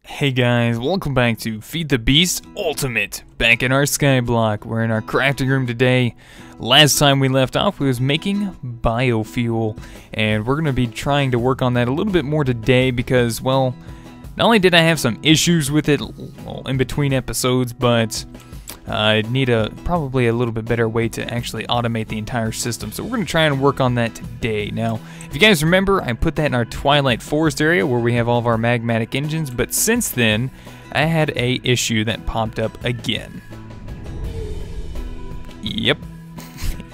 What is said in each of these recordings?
Hey guys, welcome back to Feed the Beast Ultimate. Back in our Skyblock, we're in our crafting room today. Last time we left off, we was making biofuel, and we're going to be trying to work on that a little bit more today because, well, not only did I have some issues with it in between episodes, but I need probably a little bit better way to actually automate the entire system. So we're going to try and work on that today. Now, if you guys remember, I put that in our Twilight Forest area where we have all of our magmatic engines, but since then, I had a issue that popped up again. Yep,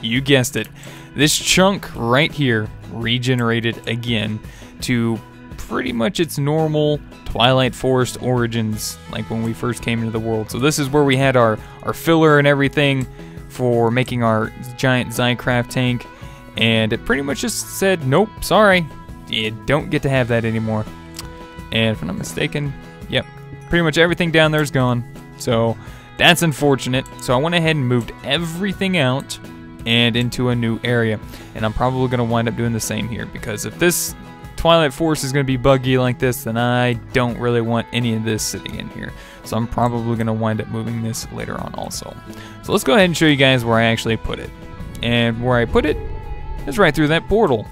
you guessed it. This chunk right here regenerated again to pretty much its normal Twilight Forest origins, like when we first came into the world. So this is where we had our filler and everything for making our giant Zycraft tank, and it pretty much just said, nope, sorry, you don't get to have that anymore. And if I'm not mistaken, yep, pretty much everything down there is gone. So that's unfortunate. So I went ahead and moved everything out and into a new area, and I'm probably going to wind up doing the same here, because if this Twilight Forest is going to be buggy like this, then I don't really want any of this sitting in here. So I'm probably going to wind up moving this later on also. So let's go ahead and show you guys where I actually put it. And where I put it is right through that portal.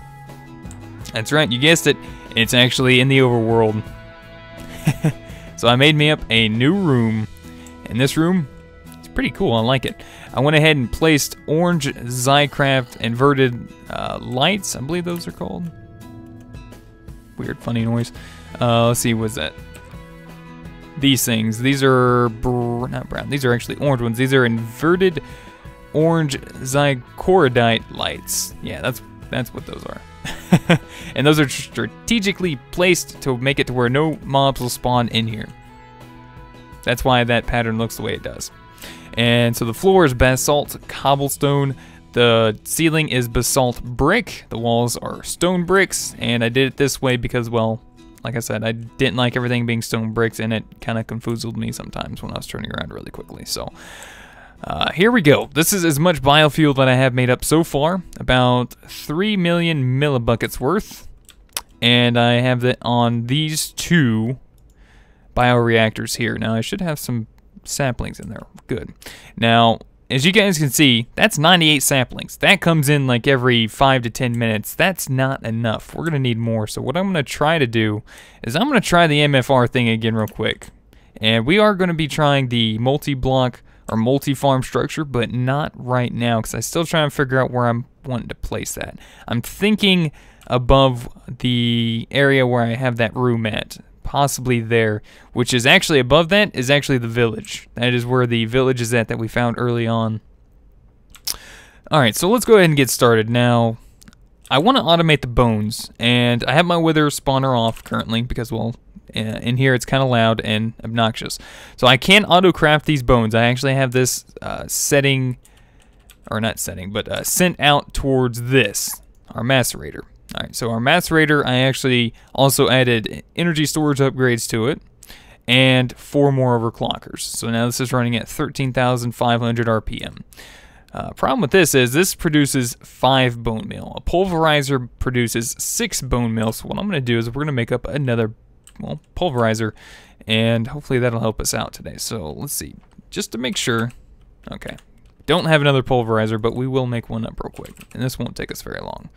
That's right, you guessed it. It's actually in the overworld. So I made me up a new room. And this room, it's pretty cool, I like it. I went ahead and placed orange Zycraft inverted lights, I believe those are called. Weird, funny noise. Let's see, what's that? These things. These are not brown. These are actually orange ones. These are inverted orange zycoridite lights. Yeah, that's what those are. And those are strategically placed to make it to where no mobs will spawn in here. That's why that pattern looks the way it does. And so the floor is basalt cobblestone. The ceiling is basalt brick, the walls are stone bricks, and I did it this way because, well, like I said, I didn't like everything being stone bricks, and it kind of confoozled me sometimes when I was turning around really quickly. So here we go. This is as much biofuel that I have made up so far, about 3 million millibuckets worth, and I have that on these two bioreactors here. Now I should have some saplings in there. Good. Now, as you guys can see, that's 98 saplings. That comes in like every 5 to 10 minutes. That's not enough. We're going to need more. So what I'm going to try to do is I'm going to try the MFR thing again real quick. And we are going to be trying the multi-block or multi-farm structure, but not right now because I'm still trying to figure out where I'm wanting to place that. I'm thinking above the area where I have that room at. Possibly there, which is actually above that is actually the village. That is where the village is at that we found early on. Alright, so let's go ahead and get started. Now, I want to automate the bones, and I have my wither spawner off currently because, well, in here it's kind of loud and obnoxious. So I can auto-craft these bones. I actually have this setting, or not setting, but sent out towards this, our macerator. Alright, so our macerator, I actually also added energy storage upgrades to it, and 4 more overclockers. So now this is running at 13,500 RPM. Problem with this is this produces 5 bone meal. A pulverizer produces 6 bone meal, so what I'm going to do is we're going to make up another, well, pulverizer, and hopefully that'll help us out today. So let's see, just to make sure, okay, don't have another pulverizer, but we will make one up real quick, and this won't take us very long.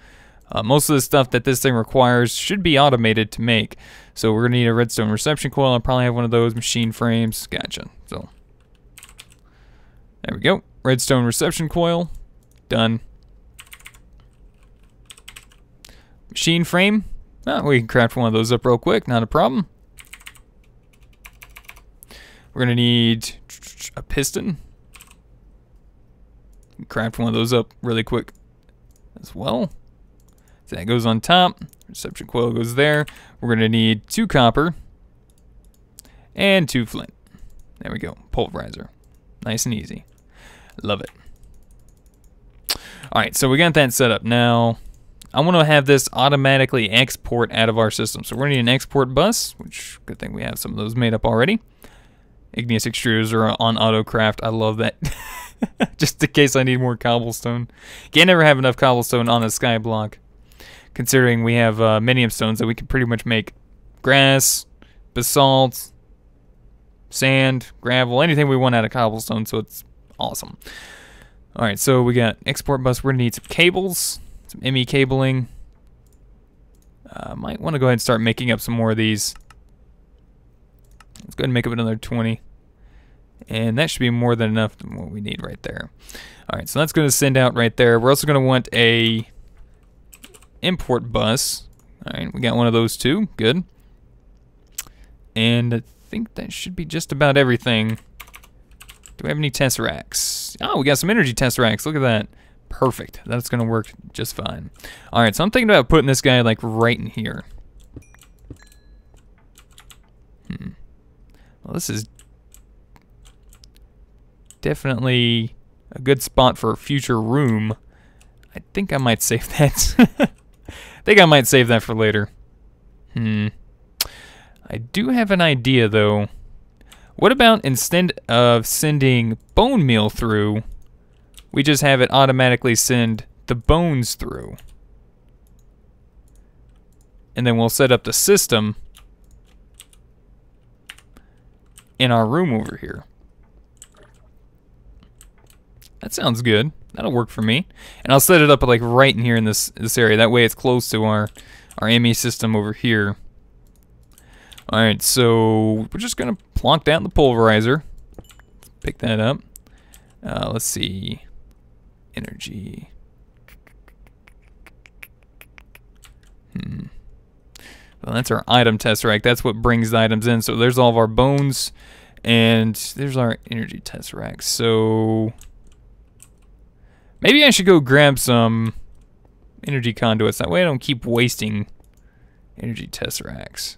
Most of the stuff that this thing requires should be automated to make. So we're going to need a redstone reception coil. I'll probably have one of those machine frames. Gotcha. So there we go. Redstone reception coil. Done. Machine frame. We can craft one of those up real quick. Not a problem. We're going to need a piston. Craft one of those up really quick as well. That goes on top, reception coil goes there. We're going to need 2 copper and 2 flint. There we go, pulverizer. Nice and easy. Love it. Alright, so we got that set up. Now, I want to have this automatically export out of our system. So we're going to need an export bus, which, good thing we have some of those made up already. Igneous extruders are on autocraft. I love that. Just in case I need more cobblestone. Can't never have enough cobblestone on a skyblock, considering we have minium stones that we can pretty much make grass, basalt, sand, gravel, anything we want out of cobblestone, so it's awesome. Alright, so we got export bus. We're going to need some cables, some ME cabling. Might want to go ahead and start making up some more of these. Let's go ahead and make up another 20. And that should be more than enough than what we need right there. Alright, so that's going to send out right there. We're also going to want a import bus. Alright, we got one of those too. Good. And I think that should be just about everything. Do we have any Tesseracts? Oh, we got some energy Tesseracts. Look at that. Perfect. That's going to work just fine. Alright, so I'm thinking about putting this guy like right in here. Well, this is definitely a good spot for a future room. I think I might save that. I think I might save that for later. I do have an idea, though. What about instead of sending bone meal through, we just have it automatically send the bones through? And then we'll set up the system in our room over here. That sounds good. That'll work for me. And I'll set it up like right in here in this area. That way it's close to our ME system over here. Alright, so we're just gonna plonk down the pulverizer. Pick that up. Let's see. Energy. Well, that's our item tesseract. That's what brings the items in. So there's all of our bones, and there's our energy tesseract. So maybe I should go grab some energy conduits. That way I don't keep wasting energy tesseracts.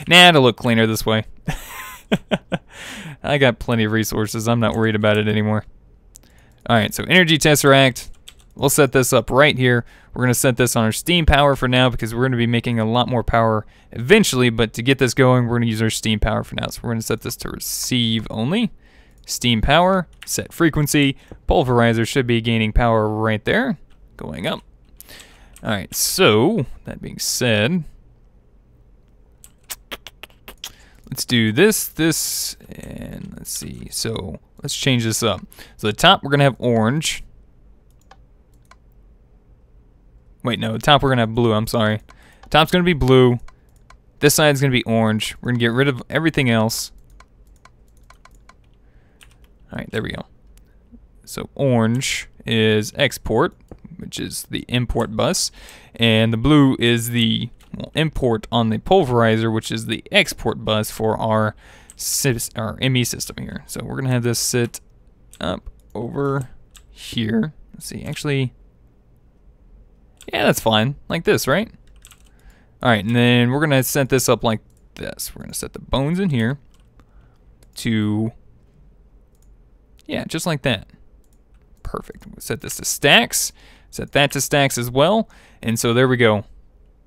Nah, it'll look cleaner this way. I got plenty of resources. I'm not worried about it anymore. Alright, so energy tesseract. We'll set this up right here. We're going to set this on our steam power for now because we're going to be making a lot more power eventually, but to get this going, we're going to use our steam power for now. So we're going to set this to receive only. Steam power, set frequency. Pulverizer should be gaining power right there, going up. Alright, so that being said, let's do this, and let's see. So let's change this up. So the top we're going to have orange. Wait, no, the top we're going to have blue, I'm sorry. Top's going to be blue. This side's going to be orange. We're going to get rid of everything else. Alright, there we go. So orange is export, which is the import bus. And the blue is the import on the pulverizer, which is the export bus for our ME system here. So we're going to have this sit up over here. Let's see, actually, yeah, that's fine. Like this, right? Alright, and then we're going to set this up like this. We're going to set the bones in here to, yeah, just like that. Perfect. We'll set this to stacks. Set that to stacks as well. And so there we go.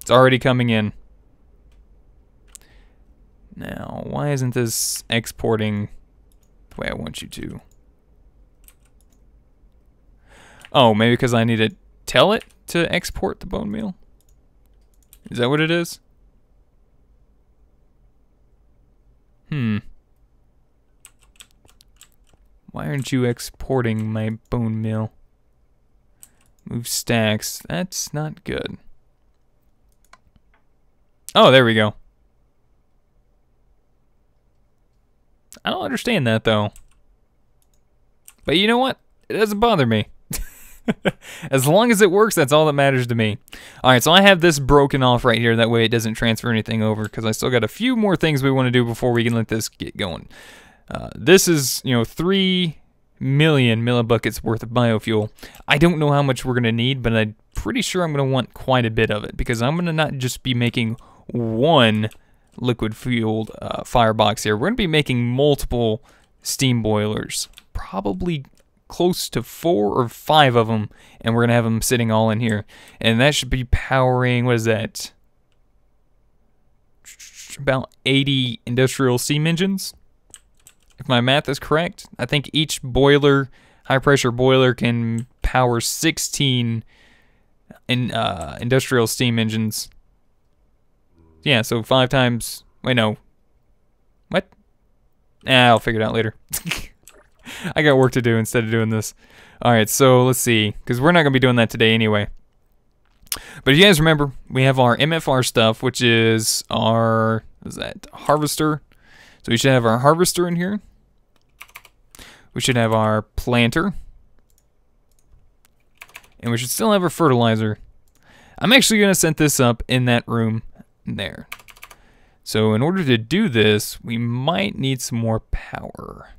It's already coming in. Now, why isn't this exporting the way I want you to? Oh, maybe because I need to tell it to export the bone meal? Is that what it is? Why aren't you exporting my bone meal? Move stacks. That's not good. Oh, there we go. I don't understand that, though. But you know what? It doesn't bother me. As long as it works, that's all that matters to me. Alright, so I have this broken off right here. That way it doesn't transfer anything over, because I still got a few more things we want to do before we can let this get going. This is, 3 million millibuckets worth of biofuel. I don't know how much we're going to need, but I'm pretty sure I'm going to want quite a bit of it, because I'm going to not just be making one liquid-fueled firebox here. We're going to be making multiple steam boilers, probably close to 4 or 5 of them, and we're going to have them sitting all in here. And that should be powering, what is that? About 80 industrial steam engines, if my math is correct. I think each boiler, high-pressure boiler, can power 16 industrial steam engines. Yeah, so 5 times... Wait, no. What? I'll figure it out later. I got work to do instead of doing this. Alright, so let's see. Because we're not going to be doing that today anyway. But if you guys remember, we have our MFR stuff, which is our... What is that? Harvester. So we should have our harvester in here. We should have our planter. And we should still have our fertilizer. I'm actually going to set this up in that room there. So in order to do this, we might need some more power.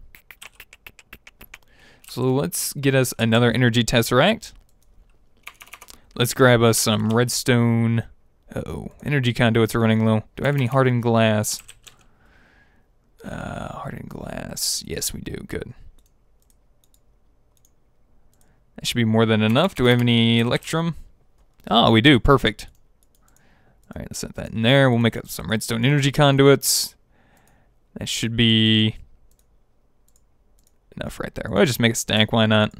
So let's get us another energy tesseract. Let's grab us some redstone. Uh-oh, energy conduits are running low. Do I have any hardened glass? Hardened glass. Yes, we do. Good. That should be more than enough. Do we have any electrum? Oh, we do. Perfect. Alright, let's set that in there. We'll make up some redstone energy conduits. That should be enough right there. We'll just make a stack. Why not?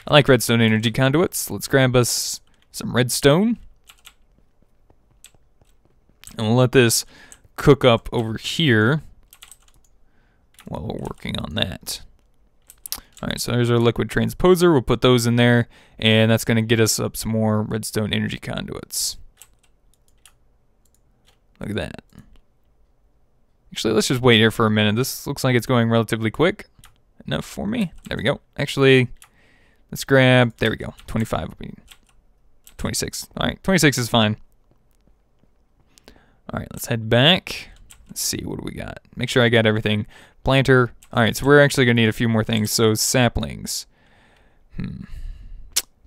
I like redstone energy conduits. Let's grab us some redstone. And we'll let this cook up over here while we're working on that. Alright, so there's our liquid transposer. We'll put those in there, and that's going to get us up some more redstone energy conduits. Look at that. Actually, let's just wait here for a minute. This looks like it's going relatively quick. Enough for me. There we go. Actually, let's grab, there we go, 25. 26. Alright, 26 is fine. Alright, let's head back. Let's see, what do we got? Make sure I got everything. Planter. Alright, so we're actually going to need a few more things. So, saplings. I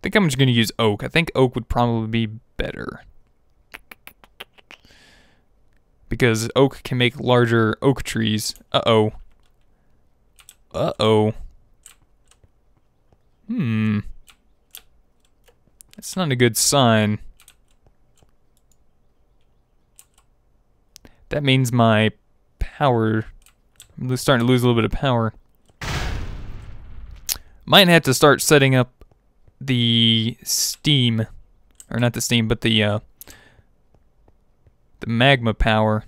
think I'm just going to use oak. I think oak would probably be better. Because oak can make larger oak trees. Uh-oh. Uh-oh. That's not a good sign. That means my power... I'm starting to lose a little bit of power. Might have to start setting up the steam. Or not the steam, but the magma power.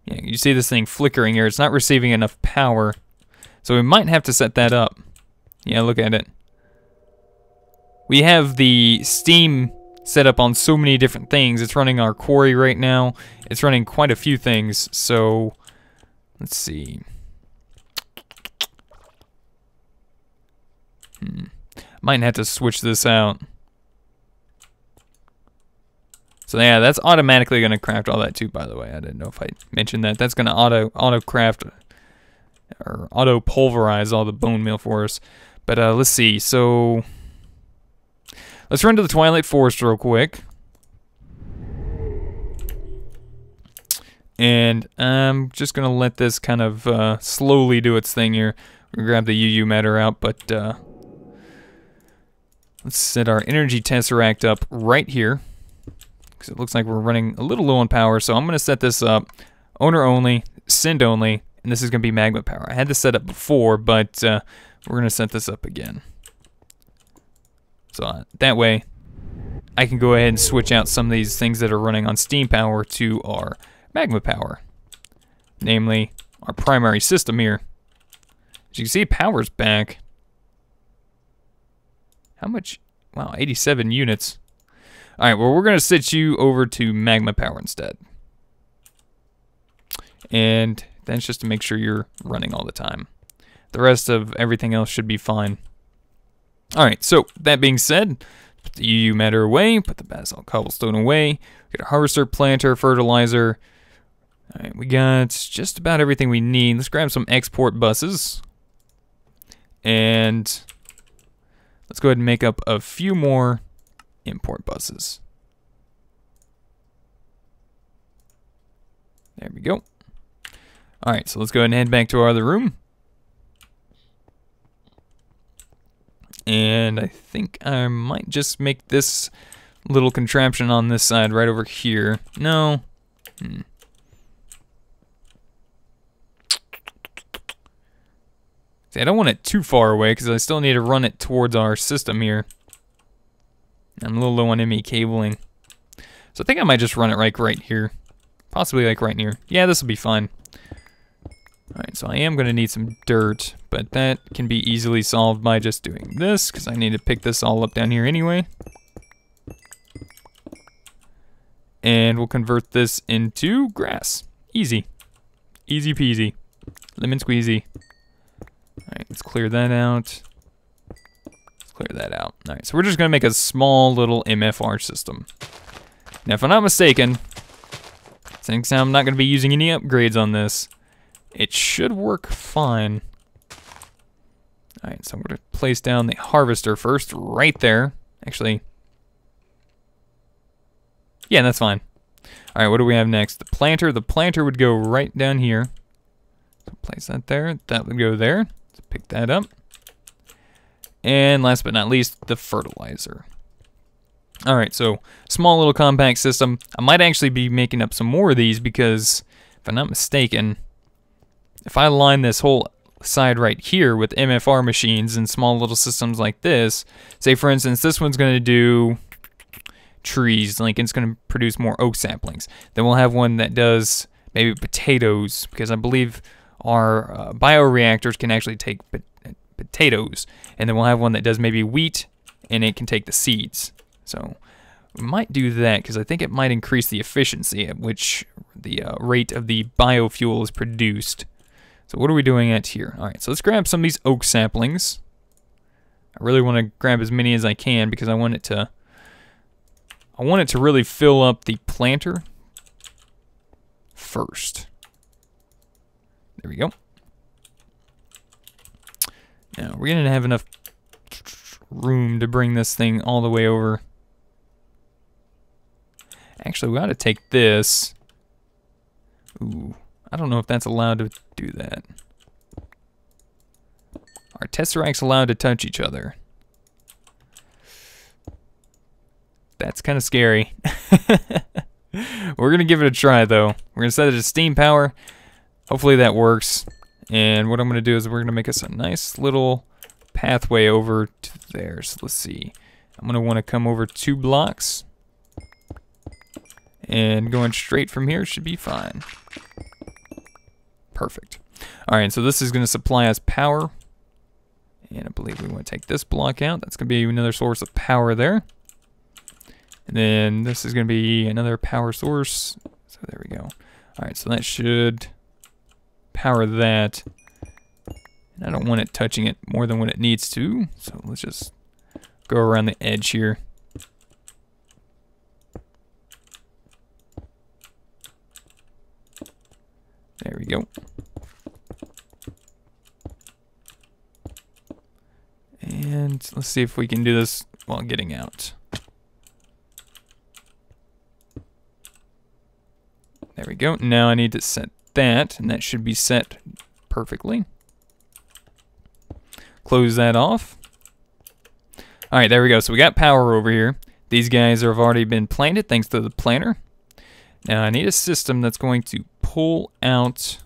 Yeah, you see this thing flickering here. It's not receiving enough power. So we might have to set that up. Yeah, look at it. We have the steam set up on so many different things. It's running our quarry right now. It's running quite a few things. So, let's see. Might have to switch this out. So yeah, that's automatically going to craft all that too, by the way. I didn't know if I mentioned that. That's going to auto craft or auto pulverize all the bone meal for us. But let's see. So let's run to the Twilight Forest real quick. And I'm just going to let this kind of slowly do its thing here. We're going to grab the UU matter out, but let's set our energy tesseract up right here. Because it looks like we're running a little low on power, so I'm going to set this up owner only, send only, and this is going to be magma power. I had this set up before, but we're going to set this up again. So that way, I can go ahead and switch out some of these things that are running on steam power to our magma power. Namely, our primary system here. As you can see, power's back. How much? Wow, 87 units. Alright, well, we're going to switch you over to magma power instead. And that's just to make sure you're running all the time. The rest of everything else should be fine. Alright, so that being said, put the UU matter away, put the basalt cobblestone away, get a harvester, planter, fertilizer. Alright, we got just about everything we need. Let's grab some export buses. And let's go ahead and make up a few more import buses. There we go. Alright, so let's go ahead and head back to our other room. And I think I might just make this little contraption on this side right over here. No. See, I don't want it too far away because I still need to run it towards our system here. I'm a little low on ME cabling. So I think I might just run it right here. Possibly like right near. Yeah, this will be fine. Alright, so I am going to need some dirt, but that can be easily solved by just doing this, because I need to pick this all up down here anyway. And we'll convert this into grass. Easy. Easy peasy. Lemon squeezy. Alright, let's clear that out. Let's clear that out. Alright, so we're just going to make a small little MFR system. Now, if I'm not mistaken, since I'm not going to be using any upgrades on this, it should work fine. Alright, so I'm going to place down the harvester first, right there. Actually, yeah, that's fine. Alright, what do we have next? The planter. The planter would go right down here. So place that there. That would go there. So pick that up. And last but not least, the fertilizer. Alright, so small little compact system. I might actually be making up some more of these because, if I'm not mistaken, if I line this whole side right here with MFR machines and small little systems like this, say for instance this one's going to do trees, like it's going to produce more oak saplings. Then we'll have one that does maybe potatoes, because I believe our bioreactors can actually take potatoes. And then we'll have one that does maybe wheat, and it can take the seeds. So we might do that, because I think it might increase the efficiency at which the rate of the biofuel is produced. So what are we doing at here? Alright, so let's grab some of these oak saplings. I really want to grab as many as I can, because I want it to really fill up the planter first. There we go. Now, we're going to have enough room to bring this thing all the way over. Actually, we ought to take this. Ooh, I don't know if that's allowed to do that. Are Tesseracts allowed to touch each other? That's kind of scary. We're going to give it a try, though. We're going to set it to steam power. Hopefully that works. And what I'm going to do is we're going to make us a nice little pathway over to there. So let's see. I'm going to want to come over 2 blocks. And going straight from here should be fine. Perfect. Alright, so this is going to supply us power. And I believe we want to take this block out. That's going to be another source of power there. And then this is going to be another power source. So there we go. Alright, so that should power that. And I don't want it touching it more than what it needs to. So let's just go around the edge here. There we go. And let's see if we can do this while getting out. There we go. Now I need to set that, and that should be set perfectly. Close that off. Alright, there we go. So we got power over here. These guys have already been planted thanks to the planter. Now I need a system that's going to pull out.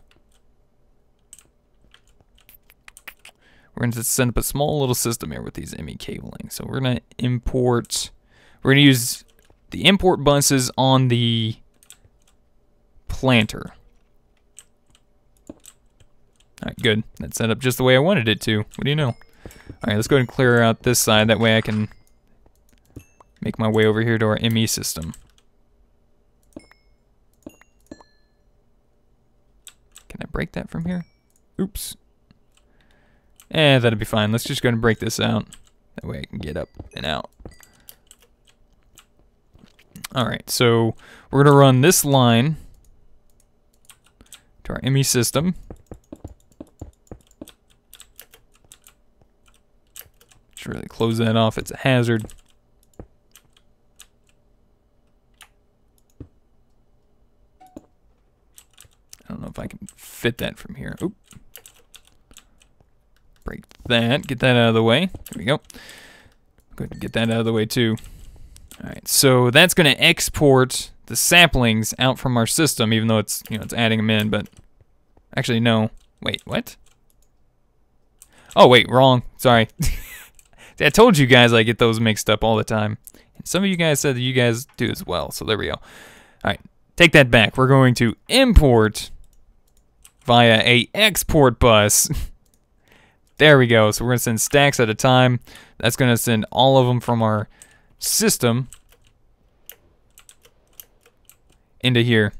We're going to set up a small little system here with these ME cabling. So we're going to import. We're going to use the import buses on the planter. Alright, good. That's set up just the way I wanted it to. What do you know? Alright, let's go ahead and clear out this side. That way I can make my way over here to our ME system. Can I break that from here? Oops. That'll be fine. Let's just go ahead and break this out. That way I can get up and out. Alright, so we're going to run this line to our ME system. Should really close that off. It's a hazard. I don't know if I can fit that from here. Oop. Break that. Get that out of the way. There we go. Go ahead and get that out of the way too. Alright, so that's going to export the saplings out from our system, even though it's, it's adding them in, but actually no. Wait, what? Oh wait, wrong. Sorry. I told you guys I get those mixed up all the time. And some of you guys said that you guys do as well, so there we go. All right, take that back. We're going to import via a export bus. There we go. So we're going to send stacks at a time. That's going to send all of them from our system into here,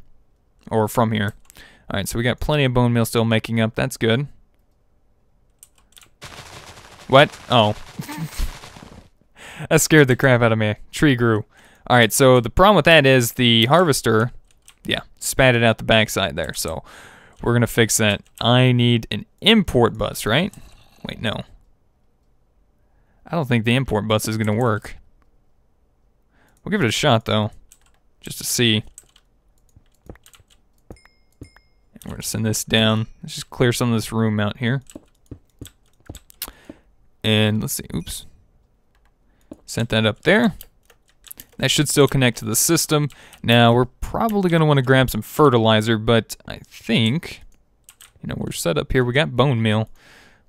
or from here. All right, so we got plenty of bone meal still making up. That's good. What? Oh. That scared the crap out of me. Tree grew. All right, so the problem with that is the harvester, yeah, spat it out the backside there. So we're going to fix that. I need an import bus, right? Wait, no. I don't think the import bus is going to work. We'll give it a shot, though, just to see. We're going to send this down. Let's just clear some of this room out here. And let's see. Oops. Sent that up there. That should still connect to the system. Now, we're probably going to want to grab some fertilizer, but I think, you know, we're set up here. We got bone meal.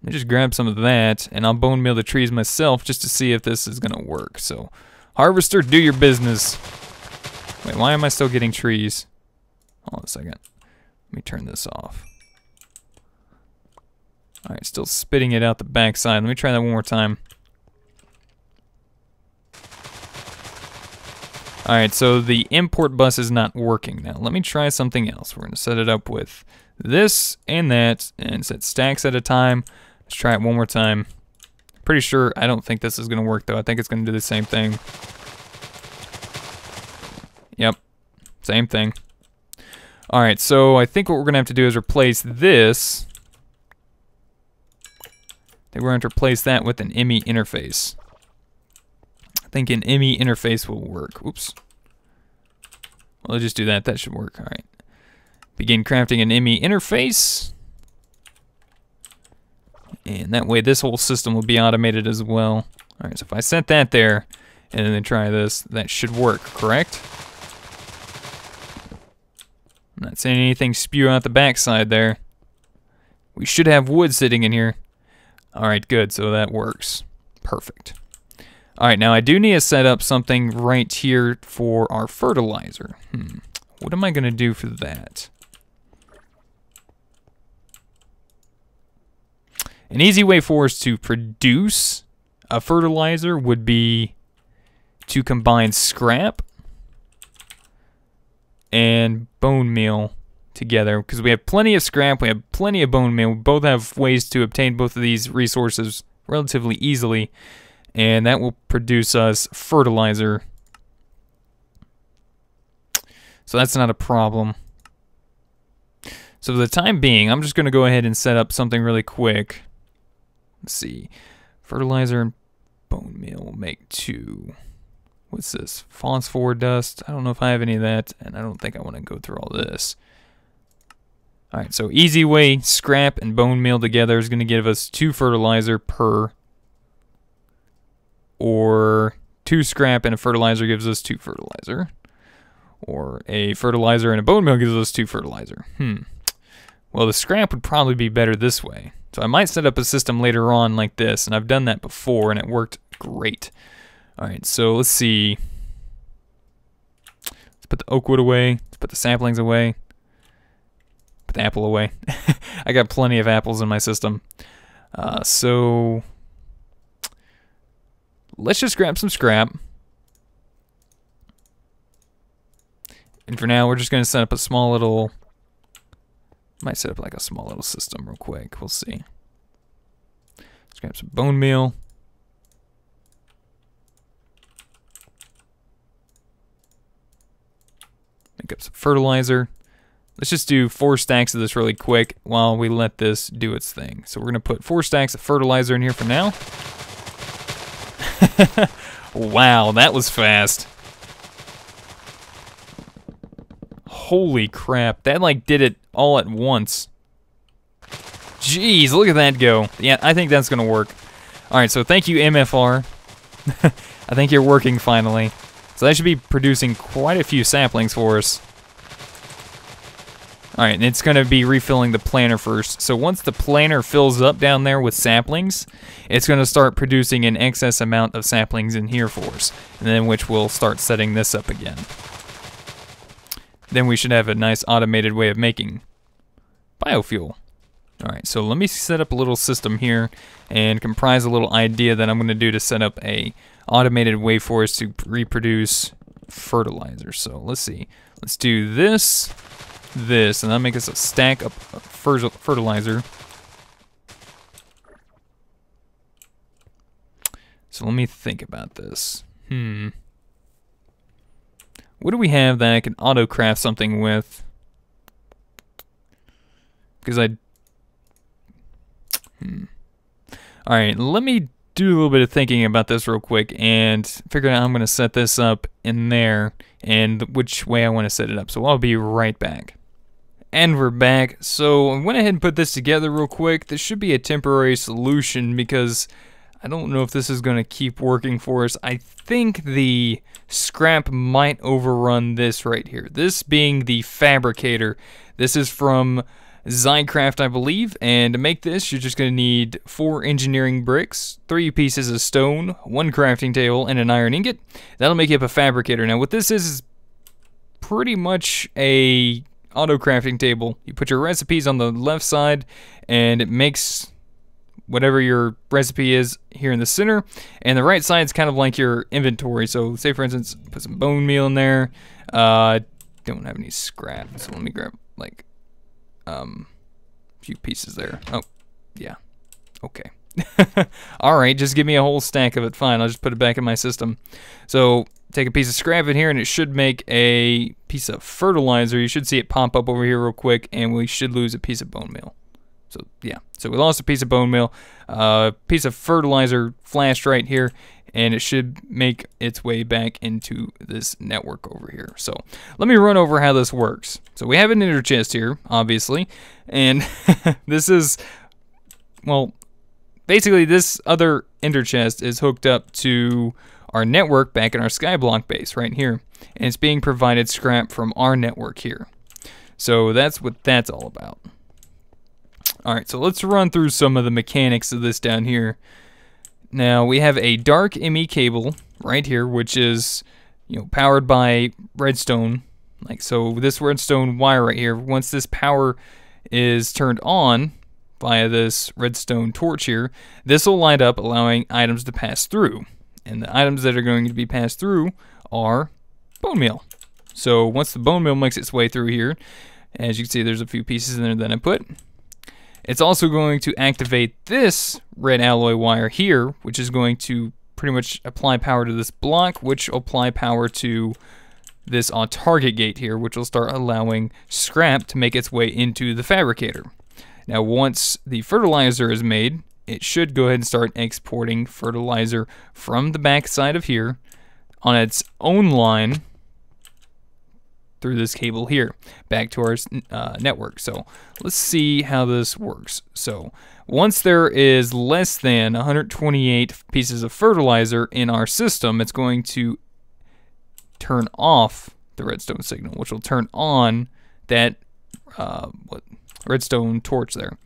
Let me just grab some of that, and I'll bone meal the trees myself just to see if this is going to work. So, harvester, do your business. Wait, why am I still getting trees? Hold on a second. Let me turn this off. Alright, still spitting it out the backside. Let me try that one more time. Alright, so the import bus is not working now. Let me try something else. We're going to set it up with this and that, and set stacks at a time. Let's try it one more time. Pretty sure, I don't think this is going to work though. I think it's going to do the same thing. Yep, same thing. Alright, so I think what we're going to have to do is replace this. I think we're going to replace that with an ME interface. I think an ME interface will work. Oops. Well, let's just do that. That should work. Alright. Begin crafting an ME interface. And that way this whole system will be automated as well. Alright, so if I set that there, and then try this, that should work, correct? I'm not saying anything spew out the backside there. We should have wood sitting in here. Alright, good, so that works. Perfect. Alright, now I do need to set up something right here for our fertilizer. What am I going to do for that? An easy way for us to produce a fertilizer would be to combine scrap and bone meal together, because we have plenty of scrap, we have plenty of bone meal. We both have ways to obtain both of these resources relatively easily, and that will produce us fertilizer. So that's not a problem. So for the time being, I'm just going to go ahead and set up something really quick. Let's see. Fertilizer and bone meal will make 2. What's this? Phosphor dust. I don't know if I have any of that, and I don't think I want to go through all this. Alright, so easy way, scrap and bone meal together is going to give us 2 fertilizer per. Or 2 scrap and a fertilizer gives us 2 fertilizer. Or a fertilizer and a bone meal gives us 2 fertilizer. Well, the scrap would probably be better this way. So I might set up a system later on like this, and I've done that before, and it worked great. Alright, so let's see. Let's put the oak wood away. Let's put the saplings away. Put the apple away. I got plenty of apples in my system. So let's just grab some scrap. And for now, we're just going to set up a small little... Might set up like a small little system real quick. We'll see. Let's grab some bone meal. Make up some fertilizer. Let's just do 4 stacks of this really quick while we let this do its thing. So we're going to put 4 stacks of fertilizer in here for now. Wow, that was fast. Holy crap, that like did it all at once. Jeez, look at that go. Yeah, I think that's gonna work. Alright, so thank you, MFR. I think you're working finally. So that should be producing quite a few saplings for us. All right, and it's going to be refilling the planter first. So once the planter fills up down there with saplings, it's going to start producing an excess amount of saplings in here for us, and then which we'll start setting this up again. Then we should have a nice automated way of making biofuel. All right, so let me set up a little system here and comprise a little idea that I'm going to do to set up a automated way for us to reproduce fertilizer. So let's see. Let's do this, and that'll make us a stack of fertilizer. So let me think about this. What do we have that I can auto-craft something with? Because Alright, let me do a little bit of thinking about this real quick and figure out how I'm going to set this up in there and which way I want to set it up. So I'll be right back. And we're back. So I went ahead and put this together real quick. This should be a temporary solution because I don't know if this is going to keep working for us. I think the scrap might overrun this right here. This being the Fabricator. This is from Zycraft, I believe, and to make this, you're just going to need 4 engineering bricks, 3 pieces of stone, 1 crafting table, and an iron ingot. That'll make you up a Fabricator. Now, what this is pretty much a auto crafting table. You put your recipes on the left side, and it makes whatever your recipe is here in the center, and the right side is kind of like your inventory. So, say for instance, put some bone meal in there. Don't have any scrap, so let me grab like few pieces there. Oh, yeah. Okay. Alright, just give me a whole stack of it. Fine, I'll just put it back in my system. So, take a piece of scrap in here, and it should make a piece of fertilizer. You should see it pop up over here real quick, and we should lose a piece of bone meal. So, yeah. So, we lost a piece of bone meal. Piece of fertilizer flashed right here, and it should make its way back into this network over here. So let me run over how this works. So we have an ender chest here, obviously, and this is, well, basically this other ender chest is hooked up to our network back in our Skyblock base right here, and it's being provided scrap from our network here. So that's what that's all about. Alright, so let's run through some of the mechanics of this down here. Now, we have a dark ME cable right here, which is, you know, powered by redstone. Like so, this redstone wire right here, once this power is turned on via this redstone torch here, this will light up, allowing items to pass through. And the items that are going to be passed through are bone meal. So once the bone meal makes its way through here, as you can see, there's a few pieces in there that I put. It's also going to activate this red alloy wire here, which is going to pretty much apply power to this block, which will apply power to this on target gate here, which will start allowing scrap to make its way into the Fabricator. Now, once the fertilizer is made, it should go ahead and start exporting fertilizer from the back side of here on its own line through this cable here back to our network. So let's see how this works. So once there is less than 128 pieces of fertilizer in our system, it's going to turn off the redstone signal, which will turn on that redstone torch there.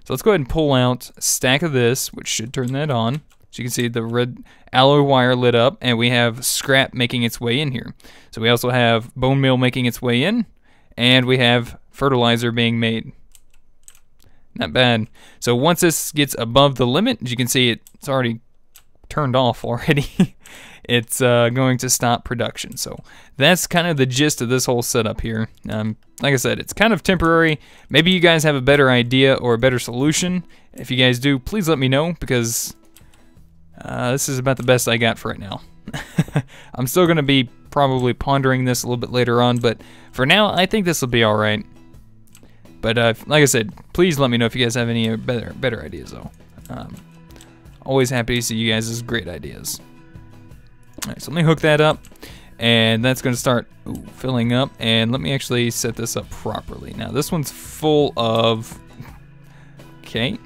So let's go ahead and pull out a stack of this, which should turn that on. So you can see the red alloy wire lit up, and we have scrap making its way in here. So we also have bone meal making its way in, and we have fertilizer being made. Not bad. So once this gets above the limit, as you can see, it's already turned off already. It's going to stop production. So that's kind of the gist of this whole setup here. Like I said, it's kind of temporary. Maybe you guys have a better idea or a better solution. If you guys do, please let me know, because this is about the best I got for right now. I'm still going to be probably pondering this a little bit later on, but for now, I think this will be alright. But like I said, please let me know if you guys have any better ideas, though. Always happy to see you guys' great ideas. Alright, so let me hook that up, and that's going to start filling up, and let me actually set this up properly. Now, this one's full of... Okay,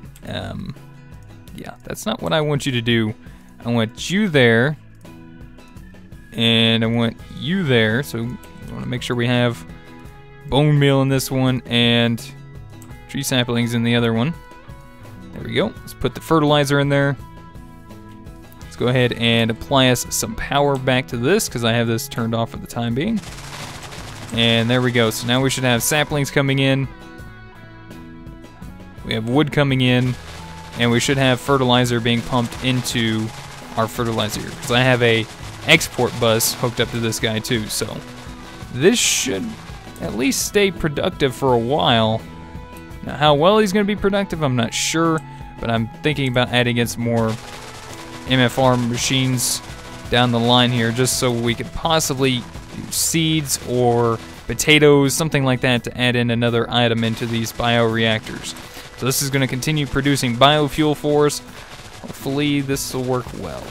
yeah, that's not what I want you to do. I want you there, and I want you there, so we want to make sure we have bone meal in this one, and tree saplings in the other one. There we go. Let's put the fertilizer in there. Let's go ahead and apply us some power back to this, because I have this turned off for the time being. And there we go. So now we should have saplings coming in. We have wood coming in. And we should have fertilizer being pumped into our fertilizer, because I have a export bus hooked up to this guy too. So this should at least stay productive for a while. Now, how well he's going to be productive, I'm not sure, but I'm thinking about adding in some more MFR machines down the line here, just so we could possibly do seeds or potatoes, something like that, to add in another item into these bioreactors. So this is going to continue producing biofuel for us. Hopefully this will work well.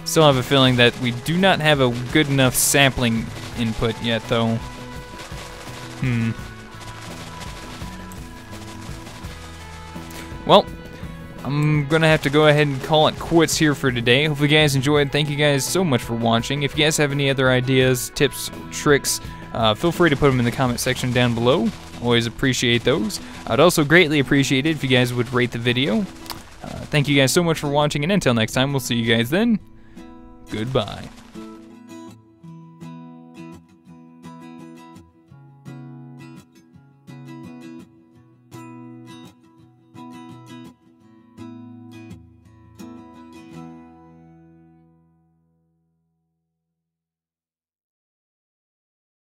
Still have a feeling that we do not have a good enough sapling input yet, though. Well, I'm gonna have to go ahead and call it quits here for today. Hopefully you guys enjoyed. Thank you guys so much for watching. If you guys have any other ideas, tips, tricks, feel free to put them in the comment section down below. Always appreciate those. I'd also greatly appreciate it if you guys would rate the video. Thank you guys so much for watching, and until next time, we'll see you guys then. Goodbye.